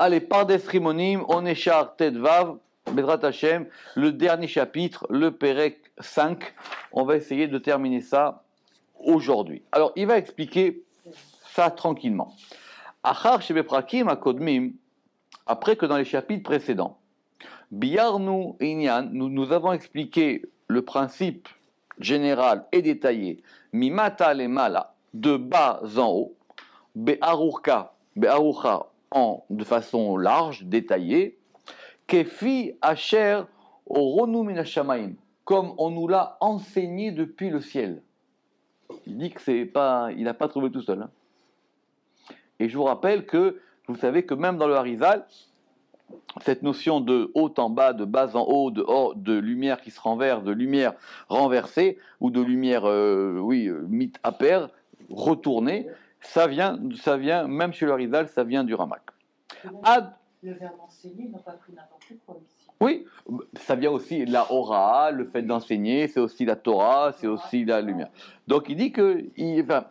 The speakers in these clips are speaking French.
Allez, Pardes Rimonim, on est char Tedvav, Bedrat Hashem, le dernier chapitre, le Perek 5. On va essayer de terminer ça aujourd'hui. Alors, il va expliquer ça tranquillement. Achar Shebeprakim Akodmim, après que dans les chapitres précédents, Biyarnu Inyan, nous avons expliqué le principe général et détaillé, Mimata le Mala, de bas en haut, Be'arucha, de façon large, détaillée, Kefi Asher Oronu Minashamaim, comme on nous l'a enseigné depuis le ciel. Il dit que c'est pas, il n'a pas trouvé tout seul. Hein. Et je vous rappelle que, vous savez que même dans le Harizal, cette notion de haut en bas, de bas en haut, de lumière qui se renverse, de lumière renversée, ou de lumière, mit à pair, retournée, ça vient, même chez le Harizal, ça vient du Ramak. Le verbe enseigner, ils n'ont pas pris n'importe quoi ici. Oui, ça vient aussi de la Hora, le fait d'enseigner, c'est aussi la Torah, c'est aussi la lumière. Donc il dit que,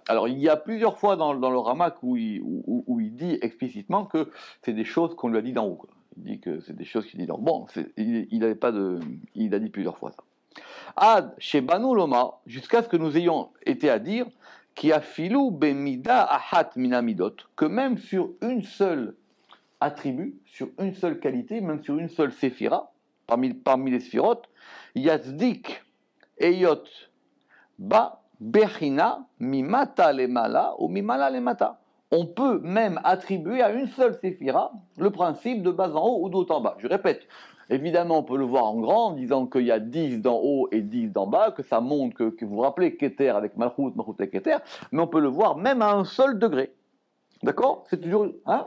alors il y a plusieurs fois dans le Ramak où il dit explicitement que c'est des choses qu'on lui a dit d'en haut. Quoi. Il dit que c'est des choses qu'il dit d'en haut. Bon, il a dit plusieurs fois ça. Ad chez Banu Loma, jusqu'à ce que nous ayons été à dire, qui a filou bemida ahat minamidot, que même sur une seule attribut, sur une seule qualité, même sur une seule séphira, parmi les sphirotes, Yazdik Eyot Ba Bechina Mimata Lemala ou Mimala Lemata. On peut même attribuer à une seule séphira le principe de bas en haut ou de haut en bas. Je répète, évidemment, on peut le voir en grand en disant qu'il y a 10 d'en haut et 10 d'en bas, que ça montre que vous vous rappelez Keter avec Malchut, Malchut avec Keter, mais on peut le voir même à un seul degré. D'accord ? C'est toujours. Hein ?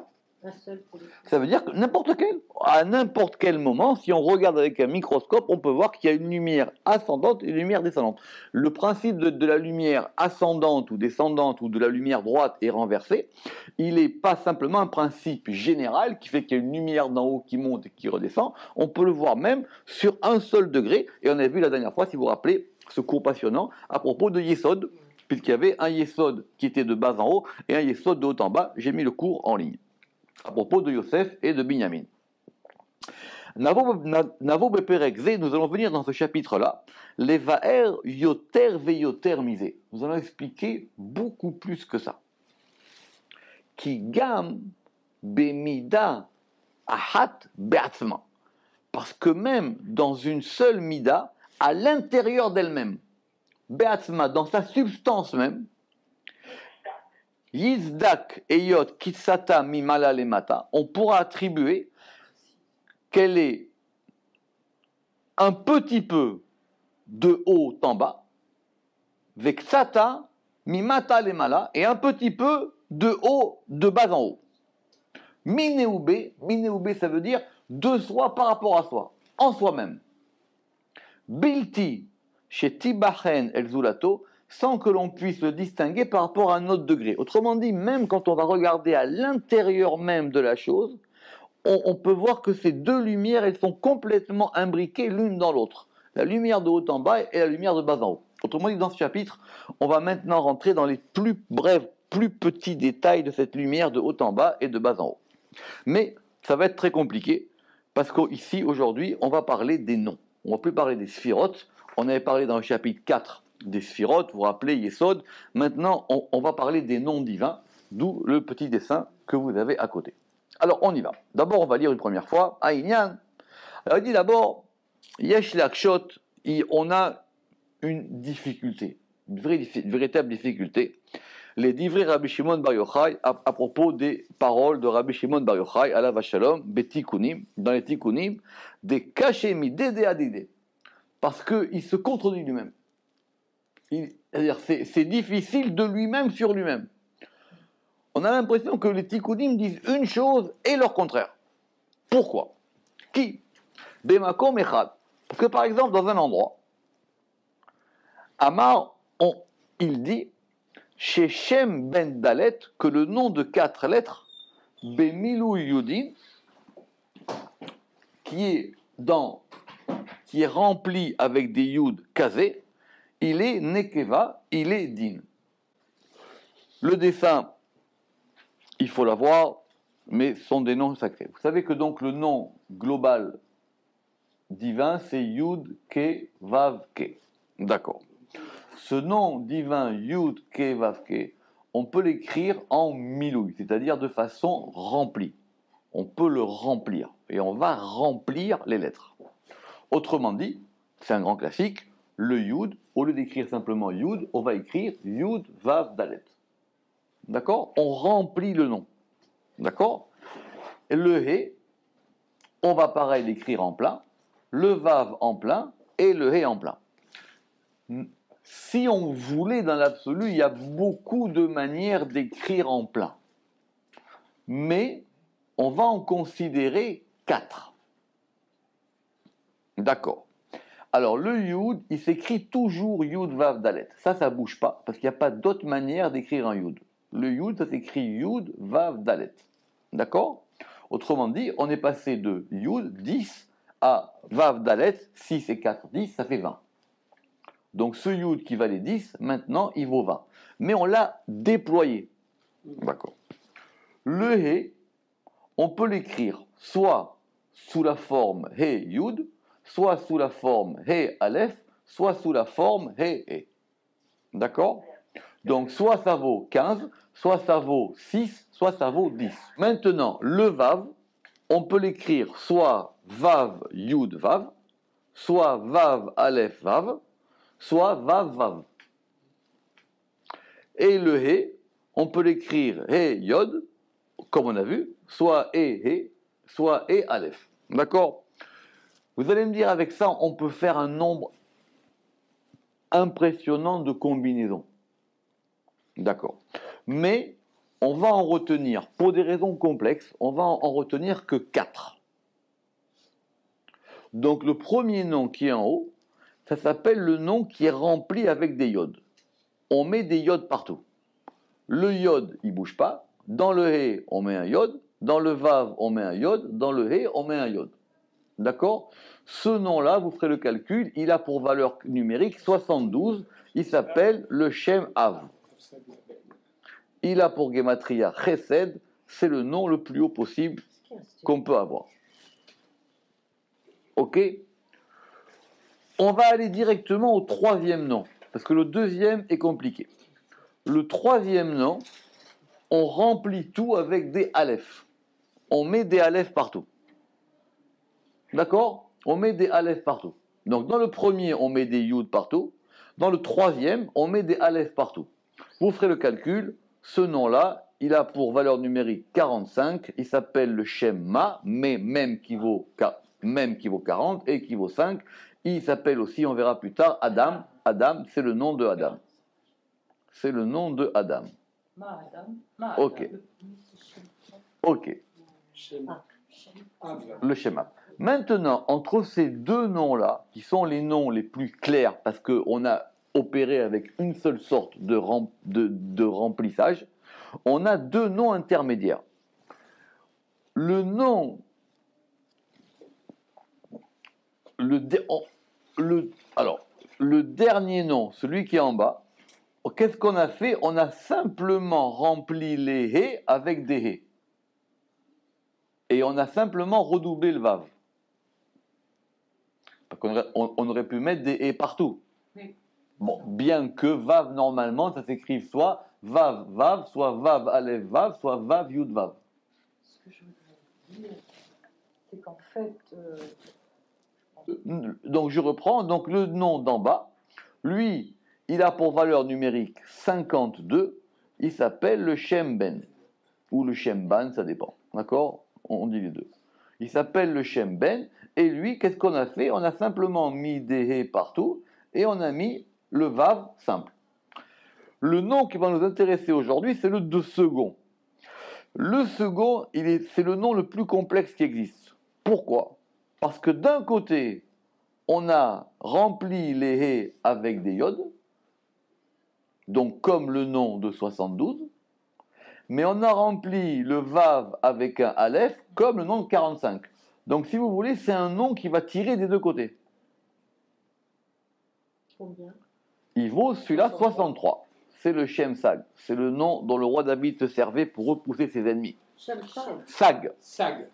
Ça veut dire que à n'importe quel moment, si on regarde avec un microscope, on peut voir qu'il y a une lumière ascendante et une lumière descendante. Le principe de la lumière ascendante ou descendante ou de la lumière droite et renversée, il n'est pas simplement un principe général qui fait qu'il y a une lumière d'en haut qui monte et qui redescend. On peut le voir même sur un seul degré. Et on a vu la dernière fois, si vous vous rappelez, ce cours passionnant à propos de Yesod, puisqu'il y avait un Yesod qui était de bas en haut et un Yesod de haut en bas. J'ai mis le cours en ligne à propos de Yosef et de Binyamin. Navo Beperek, nous allons venir dans ce chapitre-là, les Va'er Yoter Veyoter Misé. Nous allons expliquer beaucoup plus que ça. Ki Gam Bemida Ahat Be'atzma. Parce que même dans une seule Mida, à l'intérieur d'elle-même, Be'atzma, dans sa substance même, Yizdak Eyot Kitsata Mimala Lemata, on pourra attribuer qu'elle est un petit peu de haut en bas, Vektsata Mimata Lemala, et un petit peu de haut, de bas en haut. Mineoube, ça veut dire de soi par rapport à soi, en soi-même. Bilti, chez Tibachen El Zulato, sans que l'on puisse le distinguer par rapport à un autre degré. Autrement dit, même quand on va regarder à l'intérieur même de la chose, on peut voir que ces deux lumières, elles sont complètement imbriquées l'une dans l'autre. La lumière de haut en bas et la lumière de bas en haut. Autrement dit, dans ce chapitre, on va maintenant rentrer dans les plus brefs, plus petits détails de cette lumière de haut en bas et de bas en haut. Mais ça va être très compliqué, parce qu'ici, aujourd'hui, on va parler des noms. On ne va plus parler des sphirotes. On avait parlé dans le chapitre 4 des sphirotes, vous vous rappelez, Yesod. Maintenant, on va parler des noms divins, d'où le petit dessin que vous avez à côté. Alors, on y va. D'abord, on va lire une première fois. Aïnyan. Alors, il dit d'abord, Yesh Lakshot, on a une difficulté, une véritable difficulté. Les divrei Rabbi Shimon Bar Yochai, à propos des paroles de Rabbi Shimon Bar Yochai, alav Shalom, betikunim, dans les tikunim, des kachemi, des adidé, parce qu'il se contredit lui-même. C'est-à-dire, c'est difficile de lui-même sur lui-même. On a l'impression que les tikkunim disent une chose et leur contraire. Pourquoi ? Qui ? Bemakom echad. Parce que par exemple, dans un endroit, Amar, il dit, chez Shem ben Dalet, que le nom de 4 lettres, Bemilou Yudin, qui est rempli avec des Yud kazé, il est Nekeva, il est Din. Le dessin, il faut l'avoir, mais ce sont des noms sacrés. Vous savez que donc le nom global divin, c'est Yud, Ke, Vav, Ke. D'accord. Ce nom divin Yud, Ke, Vav, Ke, on peut l'écrire en milouï, c'est-à-dire de façon remplie. On peut le remplir, et on va remplir les lettres. Autrement dit, c'est un grand classique, le Yud, au lieu d'écrire simplement Yud, on va écrire Yud, Vav, Dalet. D'accord? On remplit le nom. D'accord? Et le He, on va pareil l'écrire en plein, le Vav en plein et le He en plein. Si on voulait dans l'absolu, il y a beaucoup de manières d'écrire en plein. Mais on va en considérer 4. D'accord. Alors le Yud, il s'écrit toujours Yud, Vav, Dalet. Ça ne bouge pas, parce qu'il n'y a pas d'autre manière d'écrire un Yud. Le Yud, ça s'écrit Yud, Vav, Dalet. D'accord? Autrement dit, on est passé de Yud, 10, à Vav, Dalet, 6 et 4, 10, ça fait 20. Donc ce Yud qui valait 10, maintenant il vaut 20. Mais on l'a déployé. D'accord. Le He, on peut l'écrire soit sous la forme He Yud, soit sous la forme He Aleph, soit sous la forme He He. D'accord? Donc soit ça vaut 15, soit ça vaut 6, soit ça vaut 10. Maintenant, le Vav, on peut l'écrire soit Vav Yud Vav, soit Vav Aleph Vav, soit Vav Vav. Et le He, on peut l'écrire He Yod, comme on a vu, soit He, soit He Aleph. D'accord? Vous allez me dire, avec ça, on peut faire un nombre impressionnant de combinaisons. D'accord. Mais on va en retenir, pour des raisons complexes, on va en retenir que 4. Donc le premier nom qui est en haut, ça s'appelle le nom qui est rempli avec des iodes. On met des iodes partout. Le iode, il ne bouge pas. Dans le He, on met un iode. Dans le Vav, on met un iode. Dans le He, on met un iode. D'accord? Ce nom-là, vous ferez le calcul, il a pour valeur numérique 72. Il s'appelle le Shem Av. Il a pour Gematria Chesed. C'est le nom le plus haut possible qu'on peut avoir. Ok? On va aller directement au troisième nom, parce que le deuxième est compliqué. Le troisième nom, on remplit tout avec des Aleph. On met des Aleph partout. D'accord? On met des Aleph partout. Donc dans le premier, on met des Yud partout. Dans le troisième, on met des Aleph partout. Vous ferez le calcul. Ce nom-là, il a pour valeur numérique 45. Il s'appelle le Shem Ma, mais même qui vaut 40 et qui vaut 5. Il s'appelle aussi, on verra plus tard, Adam. Adam, c'est le nom de Adam. C'est le nom de Adam. Ok. Ok. Le schéma. Maintenant, entre ces deux noms-là, qui sont les noms les plus clairs, parce qu'on a opéré avec une seule sorte de remplissage, on a deux noms intermédiaires. Le nom... Alors, le dernier nom, celui qui est en bas, qu'est-ce qu'on a fait? On a simplement rempli les He avec des He. Et on a simplement redoublé le Vav. On aurait pu mettre des He partout. Oui. Bon, bien que Vav, normalement, ça s'écrive soit Vav, Vav, soit Vav, Aleph, Vav, soit Vav, Yud, Vav. Ce que je voudrais dire, c'est qu'en fait... Donc je reprends, donc le nom d'en bas, lui, il a pour valeur numérique 52, il s'appelle le Shem Ben, ou le Shem Ban, ça dépend, d'accord? On dit les deux. Il s'appelle le Shem Ben, et lui, qu'est-ce qu'on a fait? On a simplement mis des He partout, et on a mis le Vav simple. Le nom qui va nous intéresser aujourd'hui, c'est le second. Le second, c'est le nom le plus complexe qui existe. Pourquoi? Parce que d'un côté, on a rempli les He avec des Yod, donc comme le nom de 72, mais on a rempli le Vav avec un Aleph comme le nom de 45. Donc si vous voulez, c'est un nom qui va tirer des deux côtés. Combien? Il vaut celui-là 63. C'est le Shem Sag. C'est le nom dont le roi David se servait pour repousser ses ennemis. Sag. Sag.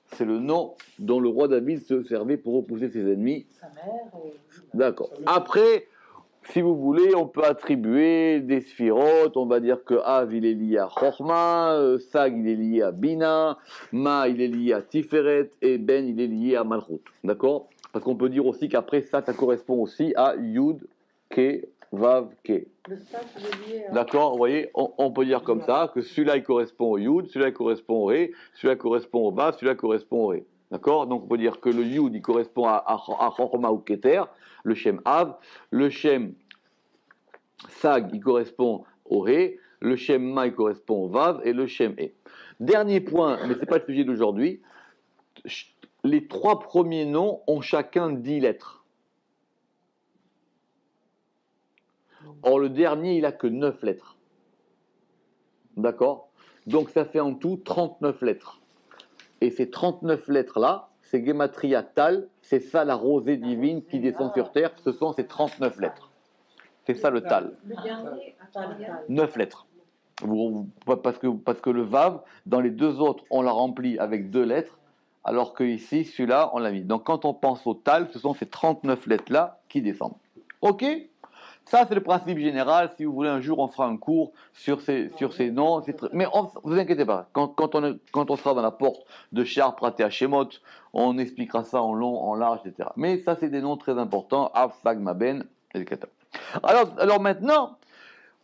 C'est le nom dont le roi David se servait pour repousser ses ennemis. Sa mère et... D'accord. Après, si vous voulez, on peut attribuer des sphirotes. On va dire que Av, il est lié à Chorma, Sag, il est lié à Bina, Ma, il est lié à Tiferet, et Ben, il est lié à Malchut. D'accord? Parce qu'on peut dire aussi qu'après, ça correspond aussi à Yud, Ke, Vav, Ke. Le sac, il est lié à... D'accord? Vous voyez, on peut dire comme ça, que celui-là, il correspond au Yud, celui-là, il correspond au Ré, celui-là correspond au Vav, celui-là correspond au Ré. D'accord? Donc, on peut dire que le Yud, il correspond à Chorma ou Keter, le Shem Av, le Shem Sag, il correspond au Ré, le Shem Ma, il correspond au Vav, et le Shem E. Dernier point, mais ce n'est pas le sujet d'aujourd'hui, les trois premiers noms ont chacun 10 lettres. Or, le dernier, il n'a que 9 lettres. D'accord? Donc, ça fait en tout 39 lettres. Et ces 39 lettres-là, c'est Gematria Tal, c'est ça la rosée divine qui descend sur terre, ce sont ces 39 lettres. C'est ça le Tal. Le dernier, attends, 9 lettres. Parce que le Vav, dans les deux autres, on l'a rempli avec 2 lettres, alors que ici, celui-là, on l'a mis. Donc, quand on pense au Tal, ce sont ces 39 lettres-là qui descendent. Ok? Ça, c'est le principe général. Si vous voulez, un jour, on fera un cours sur ces noms. Mais vous inquiétez pas. Quand on sera dans la porte de Shar Praté Hashemot, on expliquera ça en long, en large, etc. Mais ça, c'est des noms très importants. Av, Sag, Maben, etc. Alors maintenant,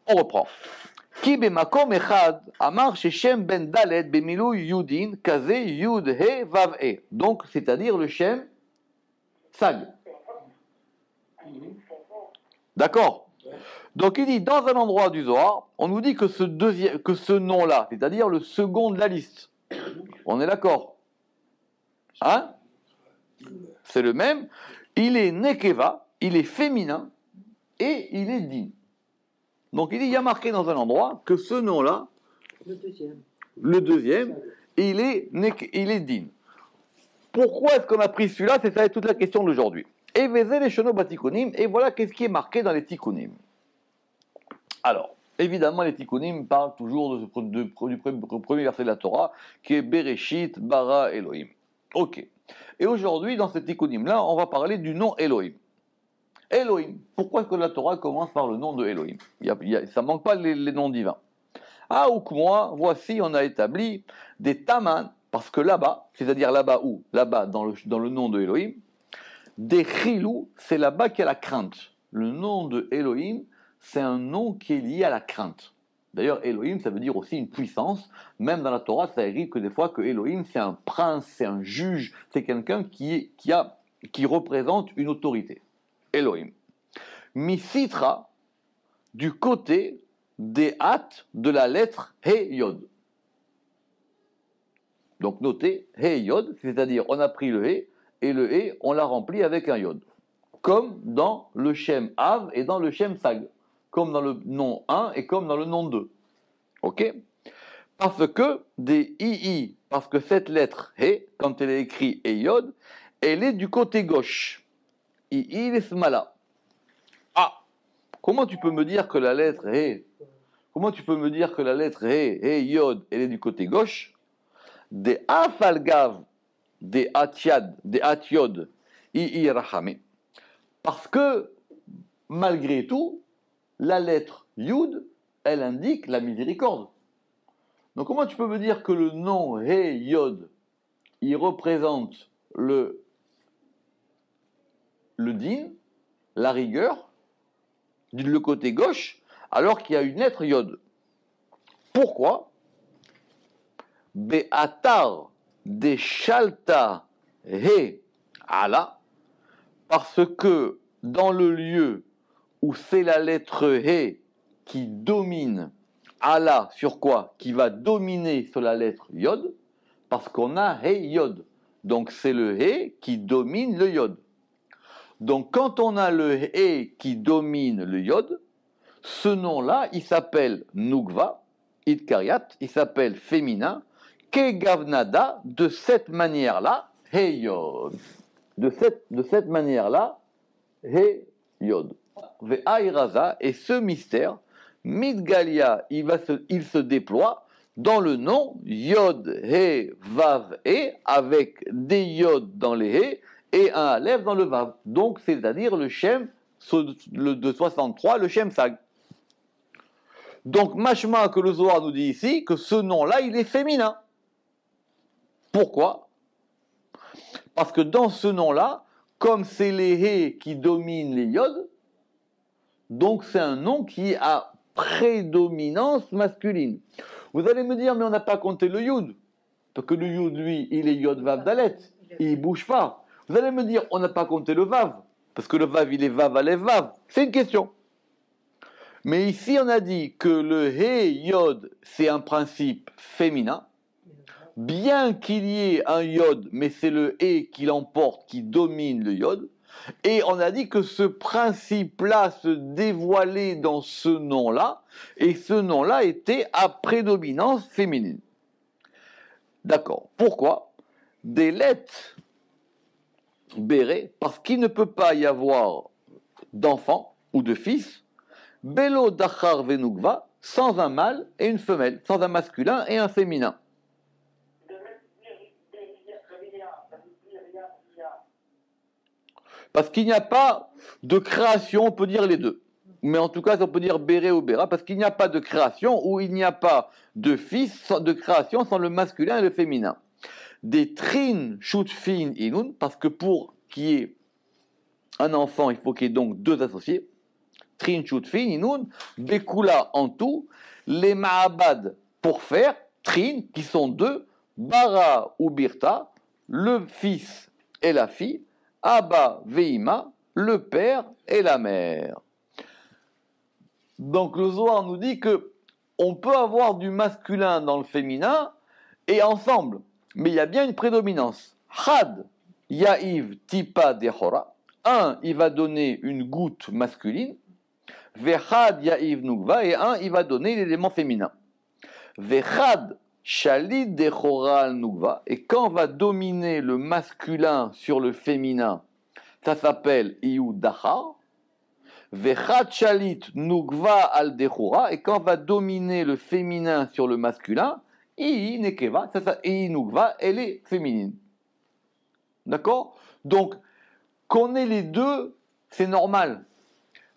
on reprend. Ki bemakom echad amar sheshem ben dalet bemilou yudin kaze yud he vav e. Donc, c'est-à-dire le shem Sag. D'accord? Donc il dit, dans un endroit du Zohar, on nous dit que ce nom-là, c'est-à-dire le second de la liste, on est d'accord? Hein? C'est le même. Il est nekeva, il est féminin, et il est din. Donc il dit, il y a marqué dans un endroit que ce nom-là, le deuxième, il est din. Pourquoi est-ce qu'on a pris celui-là? C'est ça toute la question d'aujourd'hui. Et les Shono Batikunim, et voilà qu'est-ce qui est marqué dans les Tikkunim. Alors, évidemment, les Tikkunim parlent toujours du premier verset de la Torah, qui est Bereshit, Bara, Elohim. Ok. Et aujourd'hui, dans ces Tikkunim-là, on va parler du nom Elohim. Elohim. Pourquoi est-ce que la Torah commence par le nom de Elohim? Ça ne manque pas les noms divins. Ah, ou que moi, voici, on a établi des Taman, parce que là-bas, c'est-à-dire là-bas où? Là-bas, dans le nom de Elohim, des Chilou, c'est là-bas qu'il y a la crainte. Le nom de Elohim, c'est un nom qui est lié à la crainte. D'ailleurs, Elohim, ça veut dire aussi une puissance. Même dans la Torah, ça arrive que des fois que Elohim, c'est un prince, c'est un juge, c'est quelqu'un qui représente une autorité. Elohim. Misitra, du côté des hâtes de la lettre He Yod. Donc notez, He Yod, c'est-à-dire on a pris le He, et le He, on l'a rempli avec un Yod. Comme dans le Shem Av et dans le Shem Sag. Comme dans le nom 1 et comme dans le nom 2. Ok? Parce que des II, parce que cette lettre He, quand elle est écrite et Yod, elle est du côté gauche. II Lesmala. Ah! Comment tu peux me dire que la lettre He, He Yod, elle est du côté gauche? Des Afalgav, des Atiad, des Atiod, II Rachame. Parce que, malgré tout, la lettre Yud, elle indique la miséricorde. Donc comment tu peux me dire que le nom He Yod, il représente le din, la rigueur, le côté gauche, alors qu'il y a une lettre Yod? Pourquoi? Be'atar de Shalta He Ala, parce que dans le lieu où c'est la lettre He qui domine, Ala sur quoi? Qui va dominer sur la lettre Yod, parce qu'on a He Yod. Donc c'est le He qui domine le Yod. Donc quand on a le He qui domine le Yod, ce nom-là, il s'appelle Nukva, Idkariat, il s'appelle féminin, Kegavnada, de cette manière-là, He Yod. De cette manière-là, He Yod. Ve'airaza, et ce mystère, Midgalia, il se déploie dans le nom Yod, He, Vav, E, avec des Yod dans les He et un Aleph dans le Vav. Donc, c'est-à-dire le Shem de 63, le Shem Sag. Donc, machma que le Zohar nous dit ici, que ce nom-là, il est féminin. Pourquoi? Parce que dans ce nom-là, comme c'est les He qui dominent les Yod, donc c'est un nom qui a prédominance masculine. Vous allez me dire, mais on n'a pas compté le Yud. Parce que le Yud, lui, il est Yod Vav Dalet. Il ne bouge pas. Vous allez me dire, on n'a pas compté le Vav. Parce que le Vav, il est Vav Aleph Vav. C'est une question. Mais ici, on a dit que le He Yod, c'est un principe féminin. Bien qu'il y ait un Yod, mais c'est le He qui l'emporte, qui domine le Yod. Et on a dit que ce principe-là se dévoilait dans ce nom-là, et ce nom-là était à prédominance féminine. D'accord. Pourquoi? Des lettres béré, parce qu'il ne peut pas y avoir d'enfant ou de fils, Belo Dachar Venugva, sans un mâle et une femelle, sans un masculin et un féminin. Parce qu'il n'y a pas de création, on peut dire les deux. Mais en tout cas, on peut dire Béré ou Béra, parce qu'il n'y a pas de création ou il n'y a pas de fils de création sans le masculin et le féminin. Des Trin Shutfin Inun, parce que pour qu'il y ait un enfant, il faut qu'il y ait donc deux associés. Trin Shutfin Inun, Bekula en tout, les Ma'abad pour faire, Trin, qui sont deux, Bara ou Birta, le fils et la fille, Abba Veima, le père et la mère. Donc le Zohar nous dit que on peut avoir du masculin dans le féminin et ensemble, mais il y a bien une prédominance. Had Ya'iv Tipa Dechora, un il va donner une goutte masculine, Vechad Ya'iv Nugva, et un il va donner l'élément féminin. Vechad Shalid Dechora Nugva, et quand va dominer le masculin sur le féminin, ça s'appelle Iyu Dachar. Vechad Shalit Nugva al Dechora, et quand va dominer le féminin sur le masculin, I Nekeva, ça I Nugva, elle est féminine. D'accord? Donc, qu'on ait les deux, c'est normal.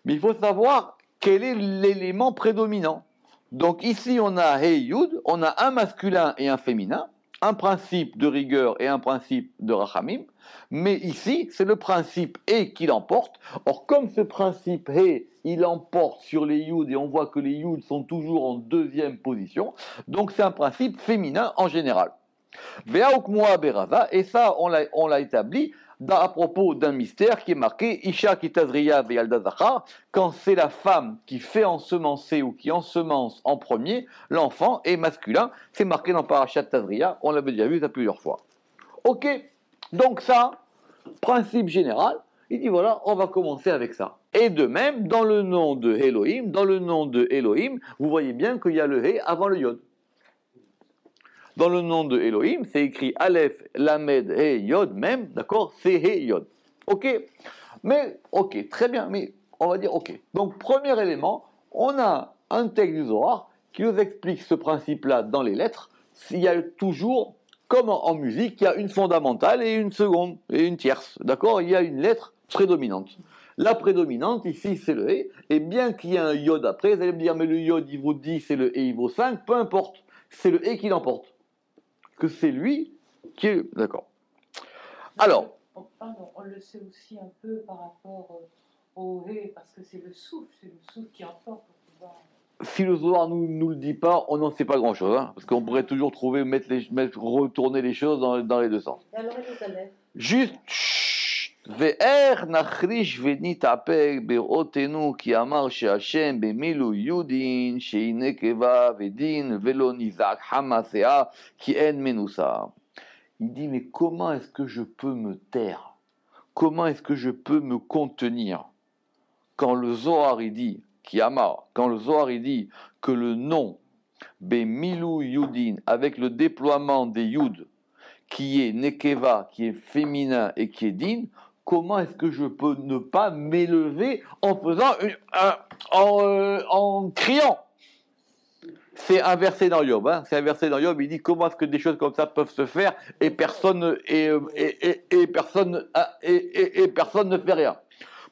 Mais il faut savoir quel est l'élément prédominant. Donc ici, on a Hey Yud, on a un masculin et un féminin, un principe de rigueur et un principe de rachamim, mais ici, c'est le principe He qui l'emporte. Or, comme ce principe He, il emporte sur les Yud, et on voit que les Yud sont toujours en deuxième position, donc c'est un principe féminin en général. Ve'auk Moa Beraza, et ça, on l'a établi à propos d'un mystère qui est marqué Isha Kitazriya Ve'alda Zachar, quand c'est la femme qui fait ensemencer ou qui ensemence en premier, l'enfant est masculin. C'est marqué dans Parashat Tazriya, on l'avait déjà vu ça plusieurs fois. Ok, donc ça, principe général, il dit voilà, on va commencer avec ça. Et de même, dans le nom de Elohim, vous voyez bien qu'il y a le He avant le Yod. Dans le nom de Elohim, c'est écrit Aleph, Lamed, He, Yod, même, d'accord? C'est He, Yod. Ok? Mais, ok, très bien, mais on va dire ok. Donc, premier élément, on a un texte du Zohar qui nous explique ce principe-là dans les lettres. Il y a toujours, comme en musique, il y a une fondamentale et une seconde, et une tierce, d'accord? Il y a une lettre prédominante. La prédominante, ici, c'est le He, et bien qu'il y ait un Yod après, vous allez me dire, mais le Yod, il vaut 10 et le He, il vaut 5, peu importe, c'est le He qui l'emporte. Que c'est lui qui est... D'accord. Alors... Pardon, on le sait aussi un peu par rapport au He, parce que c'est le souffle qui emporte pour pouvoir... Si le Zohar ne nous le dit pas, on n'en sait pas grand-chose, hein, parce qu'on pourrait toujours trouver, retourner les choses dans les deux sens. Et alors, les Aleph. Juste... Ve'er nachrish venitapek berotenu ki amar she'Hashem bemilu yudin she'ine keva vedin velo nizak hamasea ki en menusa. Il dit, mais comment est-ce que je peux me taire? Comment est-ce que je peux me contenir? Quand le Zohar il dit, ki amar, quand le Zohar il dit que le nom bemilu yudin, avec le déploiement des yud, qui est nekeva, qui est féminin et qui est din, comment est-ce que je peux ne pas m'élever en faisant en criant? C'est inversé dans Yob. Hein. C'est inversé dans Yob. Il dit comment est-ce que des choses comme ça peuvent se faire et personne personne ne fait rien.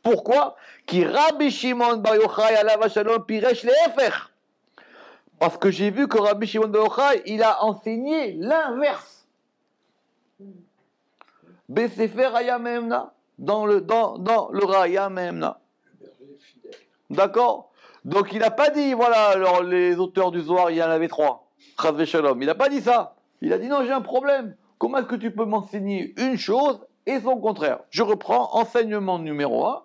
Pourquoi? Qui Rabbi Shimon Bar Yochai alav shalom piresh lehefer. Parce que j'ai vu que Rabbi Shimon Bar Yochai, il a enseigné l'inverse. Besefer Raya Mehemna, dans le Raya Mehemna. D'accord? Donc il n'a pas dit, voilà, alors les auteurs du Zohar, il y en avait 3. Chas Shalom. Il n'a pas dit ça. Il a dit non, j'ai un problème. Comment est-ce que tu peux m'enseigner une chose et son contraire? Je reprends enseignement numéro 1.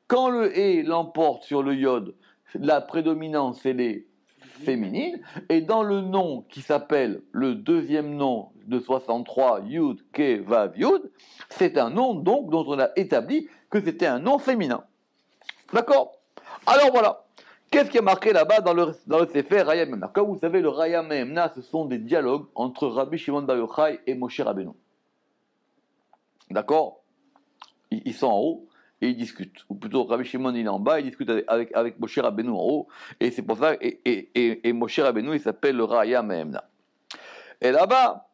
Quand le et l'emporte sur le yod, la prédominance elle est féminine. Et dans le nom qui s'appelle le deuxième nom de 63, Yud, Ke, Vav, Yud, c'est un nom donc dont on a établi que c'était un nom féminin. D'accord? Alors voilà. Qu'est-ce qui est marqué là-bas dans le Sefer Raya Mehemna? Comme vous savez, le Raya Mehemna, ce sont des dialogues entre Rabbi Shimon Bar Yochai et Moshe Rabbeinu. D'accord? Ils sont en haut et ils discutent. Ou plutôt, Rabbi Shimon il est en bas, il discute avec Moshe Rabbeinu en haut. Et c'est pour ça, et Moshe Rabbeinu, il s'appelle le Raya Mehemna. Et là-bas,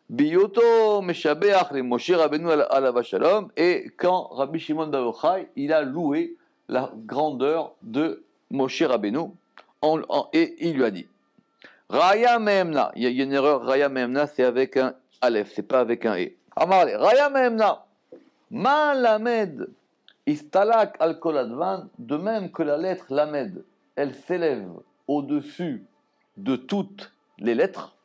Biyoto Meshabeach le Moshe Rabbeinu alav shalom. Et quand Rabbi Shimon Bar Yochai, il a loué la grandeur de Moshe Rabbeinu, et il lui a dit Raya Mehemna, il y a une erreur, Raya Mehemna c'est avec un Aleph, c'est pas avec un E. Amarle, Raya Mehemna, Ma Lamed, Istalak al Kol Advan, de même que la lettre Lamed, elle s'élève au-dessus de toutes les lettres,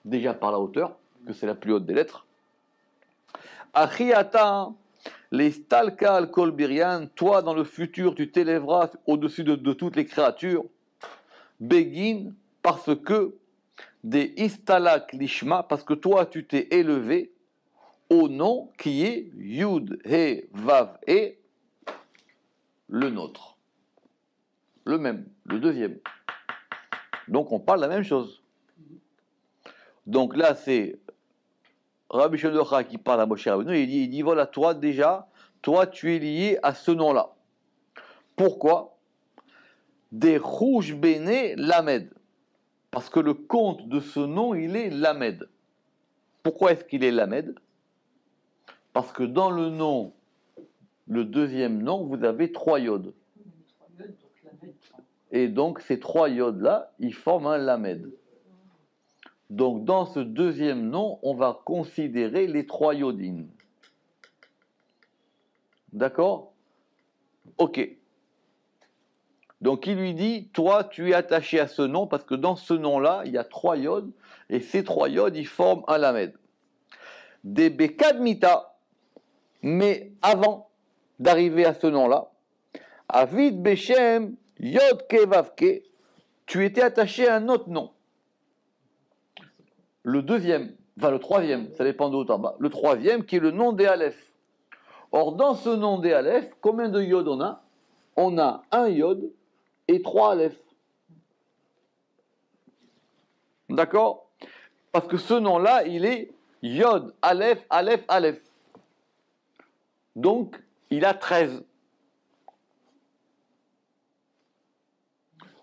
déjà par la hauteur, que c'est la plus haute des lettres. Achiata, les stalka al kol birian, toi dans le futur tu t'élèveras au-dessus de toutes les créatures. Begin, parce que des istalak lishma, parce que toi tu t'es élevé au nom qui est Yud, He, Vav, E, le nôtre. Le même, le deuxième. Donc on parle de la même chose. Donc là c'est Rabbi Shimon Bar Yochai qui parle à Moshe Rabbeinu, il dit voilà, toi déjà, toi tu es lié à ce nom-là. Pourquoi? Des rouges béné Lamed. Parce que le compte de ce nom, il est Lamed. Pourquoi est-ce qu'il est Lamed? Parce que dans le nom, le deuxième nom, vous avez 3 yods. Et donc ces 3 yods-là, ils forment un Lamed. Donc, dans ce deuxième nom, on va considérer les 3 yodines. D'accord? Ok. Donc, il lui dit, toi, tu es attaché à ce nom, parce que dans ce nom-là, il y a 3 yods, et ces 3 yods, ils forment un lamed. Des bekadmita, mais avant d'arriver à ce nom-là, avid beshem yod kevavke, tu étais attaché à un autre nom. Le deuxième, enfin le troisième, ça dépend de haut en bas, le troisième qui est le nom des Aleph. Or, dans ce nom des Aleph, combien de yod on a? On a 1 yod et 3 Aleph. D'accord? Parce que ce nom-là, il est Yod, Aleph, Aleph, Aleph. Donc, il a 13.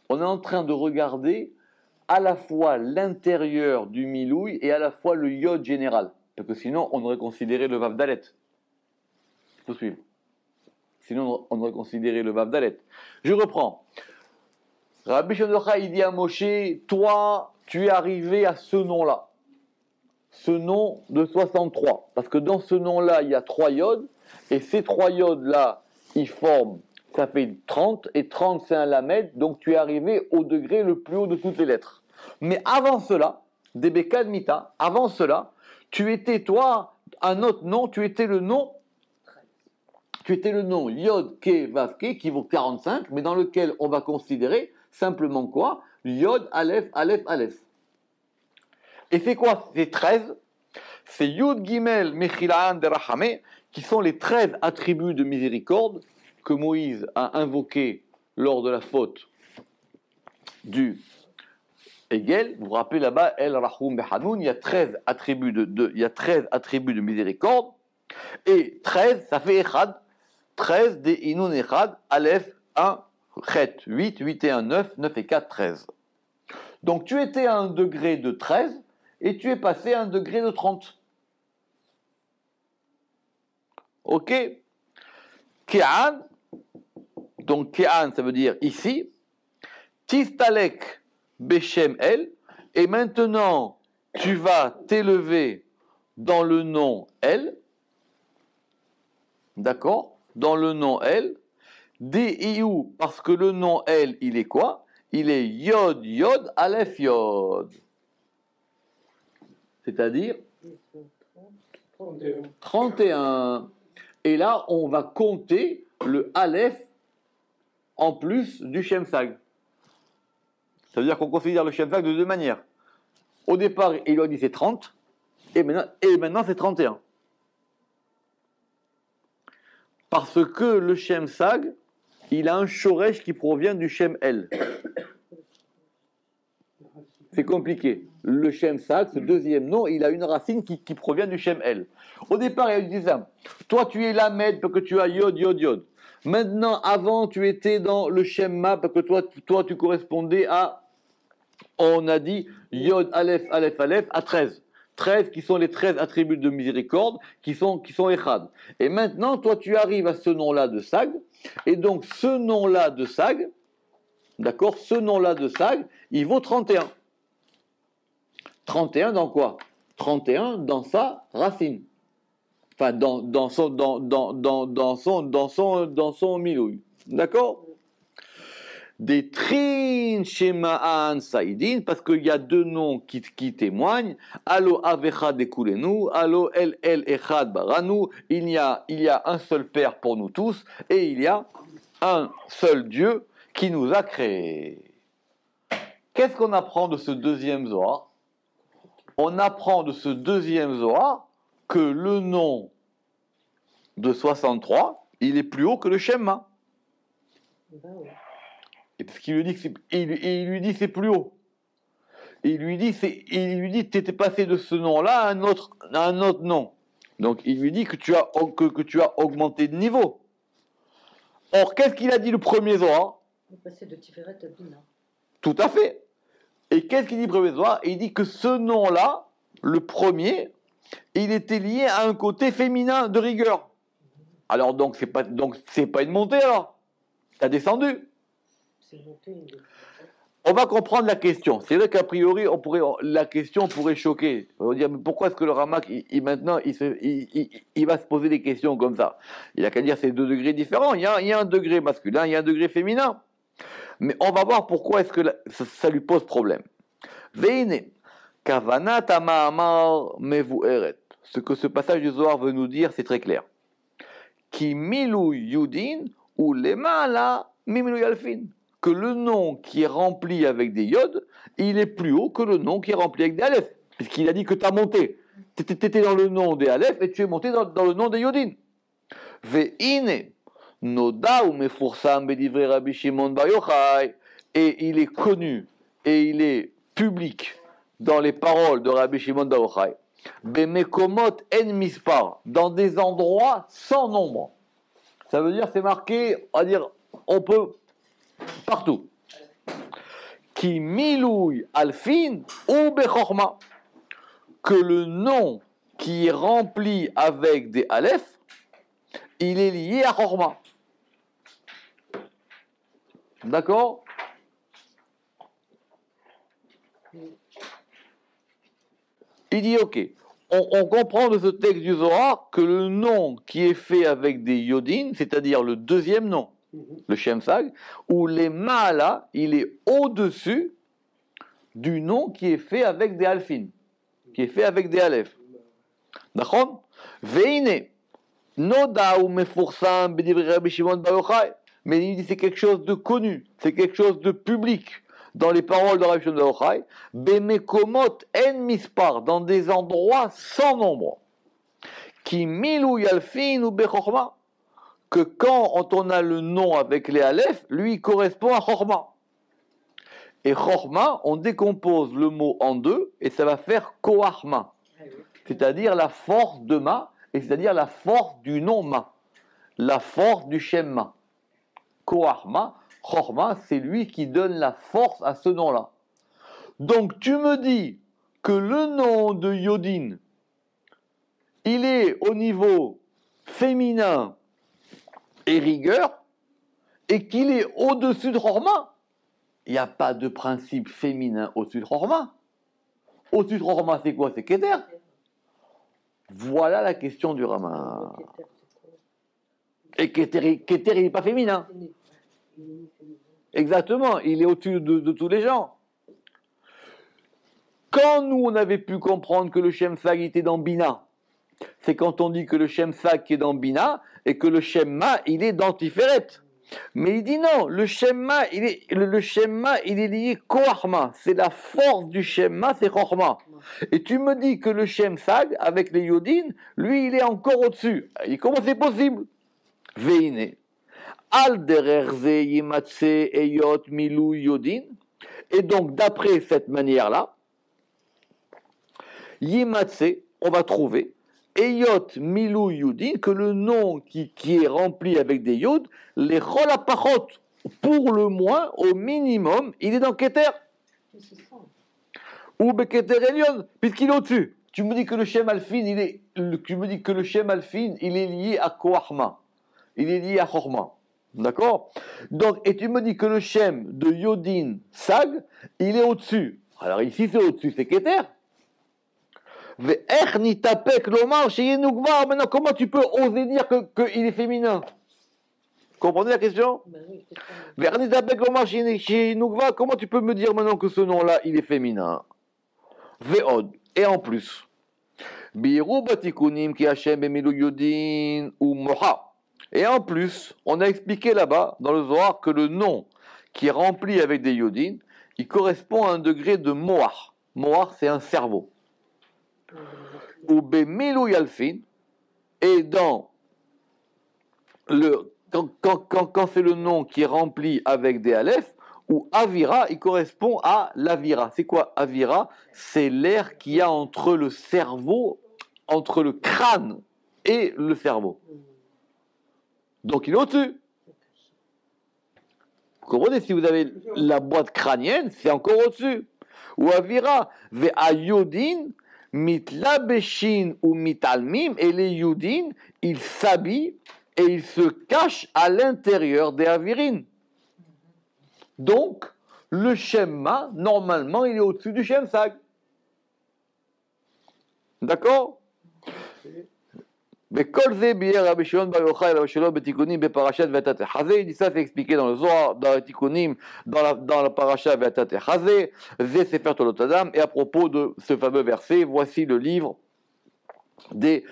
On est en train de regarder à la fois l'intérieur du milouï et à la fois le yod général. Parce que sinon, on aurait considéré le vav dalet. Il faut suivre. Sinon, on aurait considéré le vav dalet. Je reprends. Rabbi Shimon Bar Yochai, il dit à Moshe, toi, tu es arrivé à ce nom-là. Ce nom de 63. Parce que dans ce nom-là, il y a 3 yods. Et ces 3 yods-là, ils forment, ça fait 30. Et 30, c'est un lamed. Donc, tu es arrivé au degré le plus haut de toutes les lettres. Mais avant cela, des bekadmita, avant cela, tu étais, toi, un autre nom. Tu étais le nom Yod, Ke, Vav, Ke, qui vaut 45, mais dans lequel on va considérer simplement quoi? Yod, Aleph, Aleph, Aleph. Et c'est quoi? C'est 13. C'est Yud, Gimel, Mechilaan, Derachame, qui sont les 13 attributs de miséricorde que Moïse a invoqués lors de la faute du Egel. Vous vous rappelez là-bas, El Rahum Behanoun, il y a 13 attributs de miséricorde. Et 13, ça fait Echad. 13 des Inun Echad, Aleph, 1, Chet, 8, 8 et 1, 9, 9 et 4, 13. Donc tu étais à un degré de 13 et tu es passé à un degré de 30. Ok? Ke'an, donc Ke'an, ça veut dire ici. Tistalek Beshem El, et maintenant tu vas t'élever dans le nom El, d'accord? Dans le nom El, D-I-U, parce que le nom El, il est quoi? Il est Yod, Yod, Aleph, Yod. C'est-à-dire 31. Et là, on va compter le Aleph en plus du Shemsag. Ça veut dire qu'on considère le Shemsag de deux manières. Au départ, il lui a dit c'est 30, et maintenant c'est 31. Parce que le Shemsag, il a un Shoresh qui provient du Shem El. C'est compliqué. Le Shemsag, ce deuxième nom, il a une racine qui provient du Shem El. Au départ, il disait ça. Toi, tu es Lamed parce que tu as Yod, Yod, Yod. Maintenant, avant, tu étais dans le Shemma parce que toi, tu correspondais à, on a dit, Yod, Aleph, Aleph, Aleph, à 13. 13 qui sont les 13 attributs de miséricorde, qui sont Echad. Et maintenant, toi, tu arrives à ce nom-là de Sag. Et donc, ce nom-là de Sag, d'accord, ce nom-là de Sag, il vaut 31. 31 dans quoi? 31 dans sa racine. Enfin, dans son milouï. D'accord? Des trin shema'an saïdin, parce qu'il y a deux noms qui témoignent. Allo avechad ekulenu, allo el echad baranu. Il y a un seul Père pour nous tous, et il y a un seul Dieu qui nous a créés. Qu'est-ce qu'on apprend de ce deuxième Zohar? On apprend de ce deuxième Zohar que le nom de 63, il est plus haut que le Shemma. Et parce qu'il lui dit que c'est plus haut. Il lui dit tu étais passé de ce nom-là à un autre nom. Donc il lui dit que tu as augmenté de niveau. Or, qu'est-ce qu'il a dit le premier Zohar? Il est passé de Tiferet à Bina. Tout à fait. Et qu'est-ce qu'il dit le premier Zohar? Il dit que ce nom-là, le premier, il était lié à un côté féminin de rigueur. Alors donc c'est pas une montée alors. T'as descendu. C'est monté. On va comprendre la question. C'est vrai qu'a priori, la question pourrait choquer. On va dire, mais pourquoi est-ce que le Ramak, maintenant, il va se poser des questions comme ça? Il a qu'à dire c'est deux degrés différents. Il y a un degré masculin, il y a un degré féminin. Mais on va voir pourquoi est-ce que ça lui pose problème. Veine, kavanat ama'amar mevu'eret. Ce que ce passage du Zohar veut nous dire, c'est très clair. Ki milou yudin ou lemala mimilou yalfin. Que le nom qui est rempli avec des yods, il est plus haut que le nom qui est rempli avec des aleph. Puisqu'il a dit que tu as monté. Tu étais dans le nom des aleph et tu es monté dans le nom des yodin. Ve'ine, noda ou mefursam bedivre Rabbi Shimon bar Yochai. Et il est connu et il est public dans les paroles de Rabbi Shimon bar Yochai. Bemekomot en mispar. Dans des endroits sans nombre. Ça veut dire, c'est marqué, on va dire, on peut... partout. Qui milouille alfin ou bechorma. Que le nom qui est rempli avec des aleph, il est lié à chorma. D'accord? Il dit ok. On comprend de ce texte du Zohar que le nom qui est fait avec des yodines, c'est-à-dire le deuxième nom, le Shemsag, où les Ma'ala, il est au-dessus du nom qui est fait avec des alfines, qui est fait avec des aleph. D'accord? Veine, noda ou mefursam b'divrei Rabbi Shimon bar Yochai. Mais il dit c'est quelque chose de connu, c'est quelque chose de public dans les paroles de Rabbi Shimon bar Yochai. Bemekomot en mispar, dans des endroits sans nombre. Qui milou yalfin ou bechorma. Que quand on a le nom avec les aleph, lui il correspond à Chorma. Et Chorma, on décompose le mot en deux et ça va faire Koachma. C'est-à-dire la force de Ma, et c'est-à-dire la force du nom Ma. La force du Shem Ma. Koachma, Chorma, c'est lui qui donne la force à ce nom-là. Donc tu me dis que le nom de Yodin, il est au niveau féminin et rigueur, et qu'il est au-dessus de Chorma. Il n'y a pas de principe féminin au-dessus de Chorma. Au-dessus de Chorma, c'est quoi? C'est Keter. Voilà la question du Rama. Et Keter, il n'est pas féminin. Exactement, il est au-dessus de tous les gens. Quand nous, on avait pu comprendre que le Shem Sag était dans Bina, c'est quand on dit que le Shem Sag qui est dans Bina et que le Shem Ma, il est dans Tiferet. Mais il dit non, le Shem Ma, il est lié Koachma. C'est la force du Shem Ma, c'est Koachma. Et tu me dis que le Shem Sag, avec les Yodin, lui, il est encore au-dessus. Et comment c'est possible? Veine. Al dererze yimatse eyot milou Yodin. Et donc, d'après cette manière-là, Yimatse, on va trouver Eyot Milou Yudin, que le nom qui est rempli avec des Yud, les Cholapachot, pour le moins, au minimum, il est dans Keter. Ou Beketer Elion, puisqu'il est au-dessus. Tu me dis que le Shem Alfin, il est lié à Koachma. Il est lié à Chorma. D'accord? Donc, et tu me dis que le Shem de Yodin Sag, il est au-dessus. Alors ici, c'est au-dessus, c'est Keter. Maintenant, comment tu peux oser dire qu'il est féminin? Vous comprenez la question? Comment tu peux me dire maintenant que ce nom-là, il est féminin? Et en plus, et en plus, on a expliqué là-bas, dans le Zohar, que le nom qui est rempli avec des yodin, il correspond à un degré de moar. Moar, c'est un cerveau. Ou Bemilou Yalfin, et dans le quand c'est le nom qui est rempli avec des aleph, ou Avira, il correspond à l'Avira. C'est quoi Avira? C'est l'air qu'il y a entre le cerveau, entre le crâne et le cerveau. Donc il est au-dessus. Vous comprenez? Si vous avez la boîte crânienne, c'est encore au-dessus. Ou Avira, Ve'ayodin, Mitlabeshin ou Mitalmim, et les Yudin, ils s'habillent et ils se cachent à l'intérieur des Avirines. Donc, le Shemma, normalement, il est au-dessus du Shem Sag. D'accord? Mais Kolze bier Rabbi Shimon bar Yochai Rabbi Shlomo betikonim beparashat ve'atat echazeh. Il dit ça, c'est expliqué dans le Zohar, dans les tikonim, dans la parasha ve'atat echazeh. Ze sefer Tolot Adam. Et à propos de ce fameux verset, voici le livre des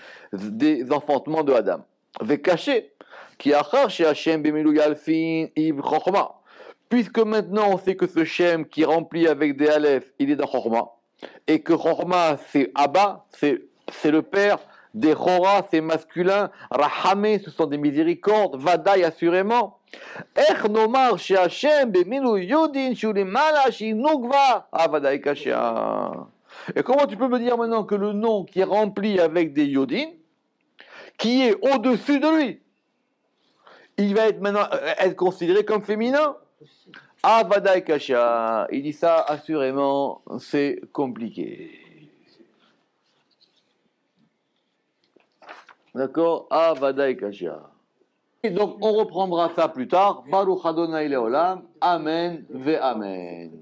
enfantements de Adam. Ve'kaché ki achar she'Hashem b'milou yalfin ib chochma. Puisque maintenant on sait que ce Shem qui remplit avec des aleph, il est dans chochma, et que chochma c'est Abba, c'est le père. Des Chora, c'est masculin. Rahamé, ce sont des miséricordes. Vadaï, assurément. Ech nomar chez Hachem, bemilou yodin, shuli malachi, nugva. Ah, vadaï kashia. Et comment tu peux me dire maintenant que le nom qui est rempli avec des yodin, qui est au-dessus de lui, il va être maintenant être considéré comme féminin? Ah, vadaï kashia. Il dit ça, assurément, c'est compliqué. D'accord? Avada Kashia. Et donc, on reprendra ça plus tard. Baruch Adonai Leolam. Amen ve Amen.